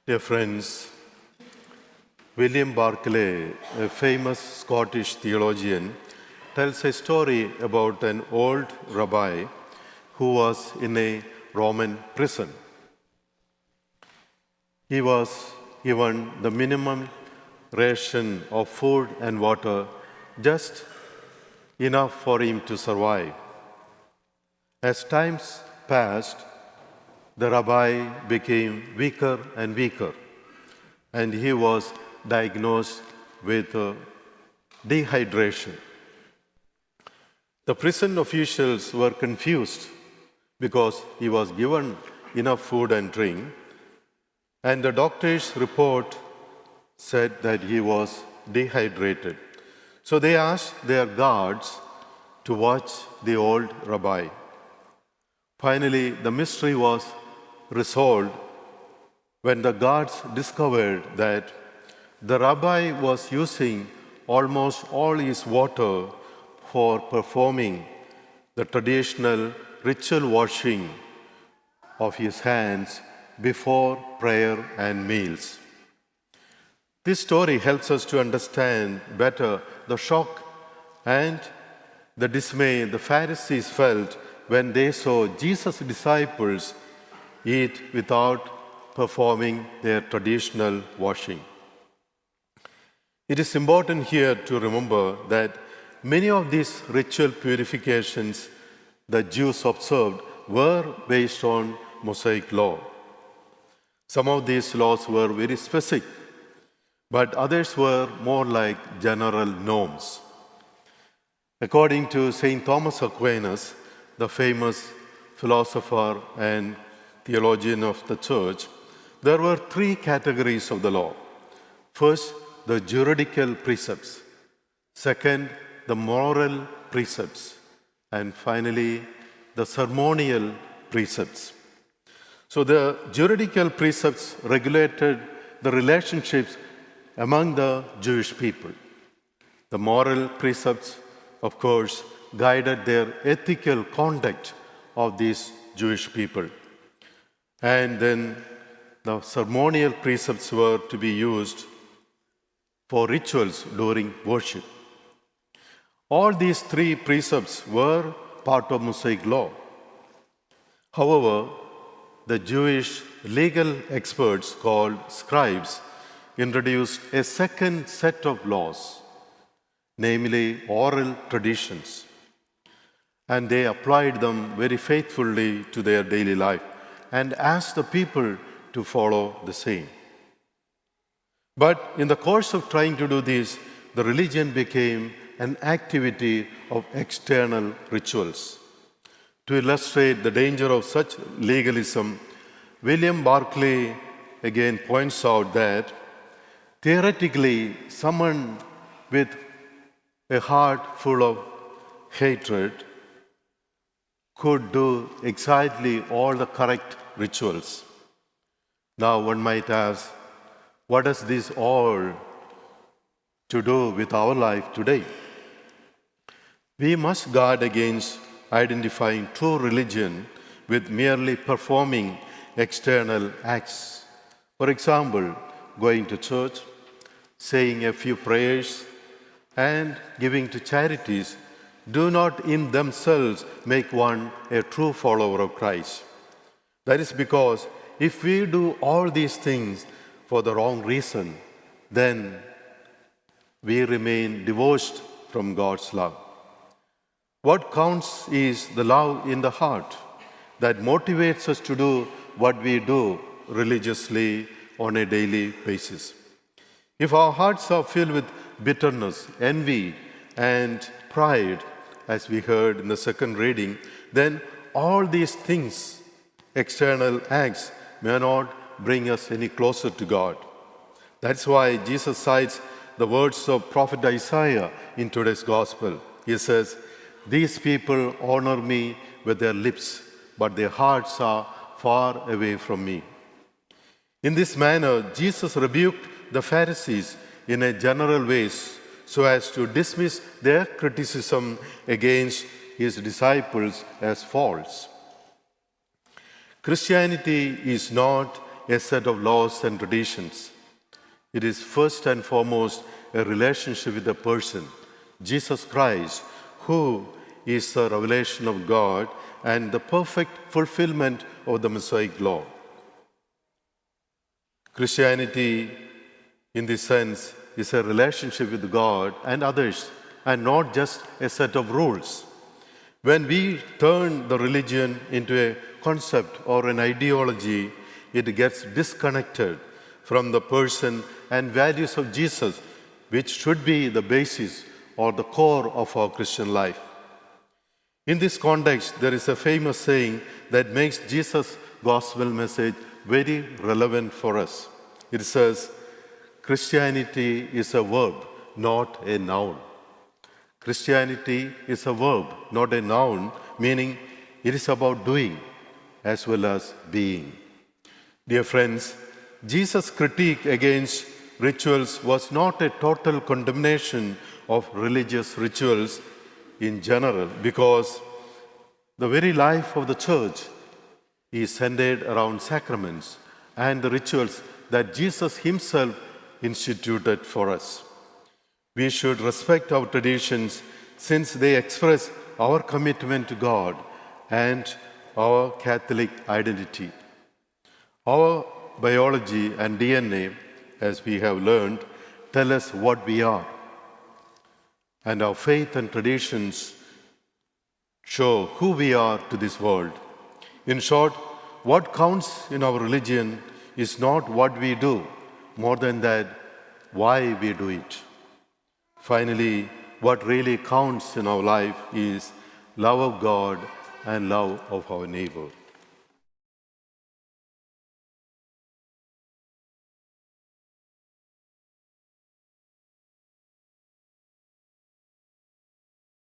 Dear friends, William Barclay, a famous Scottish theologian, tells a story about an old rabbi who was in a Roman prison. He was given the minimum ration of food and water, just enough for him to survive. As times passed, the rabbi became weaker and weaker, and he was diagnosed with dehydration. The prison officials were confused because he was given enough food and drink, and the doctor's report said that he was dehydrated. So they asked their guards to watch the old rabbi. Finally, the mystery was resolved when the guards discovered that the rabbi was using almost all his water for performing the traditional ritual washing of his hands before prayer and meals. This story helps us to understand better the shock and the dismay the Pharisees felt when they saw Jesus' disciples eat without performing their traditional washing. It is important here to remember that many of these ritual purifications the Jews observed were based on Mosaic law. Some of these laws were very specific, but others were more like general norms. According to St. Thomas Aquinas, the famous philosopher and theologian of the church, there were three categories of the law. First, the juridical precepts. Second, the moral precepts. And finally, the ceremonial precepts. So the juridical precepts regulated the relationships among the Jewish people. The moral precepts, of course, guided their ethical conduct of these Jewish people. And then the ceremonial precepts were to be used for rituals during worship. All these three precepts were part of Mosaic law. However, the Jewish legal experts called scribes introduced a second set of laws, namely oral traditions, and they applied them very faithfully to their daily life and asked the people to follow the same. But in the course of trying to do this, the religion became an activity of external rituals. To illustrate the danger of such legalism, William Barclay again points out that theoretically, someone with a heart full of hatred could do exactly all the correct rituals. Now one might ask, what does this all to do with our life today? We must guard against identifying true religion with merely performing external acts. For example, going to church, saying a few prayers, and giving to charities do not in themselves make one a true follower of Christ. That is because if we do all these things for the wrong reason, then we remain divorced from God's love. What counts is the love in the heart that motivates us to do what we do religiously on a daily basis. If our hearts are filled with bitterness, envy, and pride, as we heard in the second reading, then all these things, external acts, may not bring us any closer to God. That's why Jesus cites the words of prophet Isaiah in today's gospel. He says, "These people honor me with their lips, but their hearts are far away from me." In this manner, Jesus rebuked the Pharisees in a general way so as to dismiss their criticism against his disciples as false. Christianity is not a set of laws and traditions. It is first and foremost a relationship with the person, Jesus Christ, who is the revelation of God and the perfect fulfillment of the Mosaic law. Christianity, in this sense, is a relationship with God and others, and not just a set of rules. When we turn the religion into a concept or an ideology, it gets disconnected from the person and values of Jesus, which should be the basis or the core of our Christian life. In this context, there is a famous saying that makes Jesus' gospel message very relevant for us. It says, Christianity is a verb, not a noun. Christianity is a verb, not a noun, meaning it is about doing as well as being. Dear friends, Jesus' critique against rituals was not a total condemnation of religious rituals in general, because the very life of the church is centered around sacraments and the rituals that Jesus himself instituted for us. We should respect our traditions since they express our commitment to God and our Catholic identity. Our biology and DNA, as we have learned, tell us what we are. And our faith and traditions show who we are to this world. In short, what counts in our religion is not what we do, more than that, why we do it. Finally, what really counts in our life is love of God and love of our neighbor.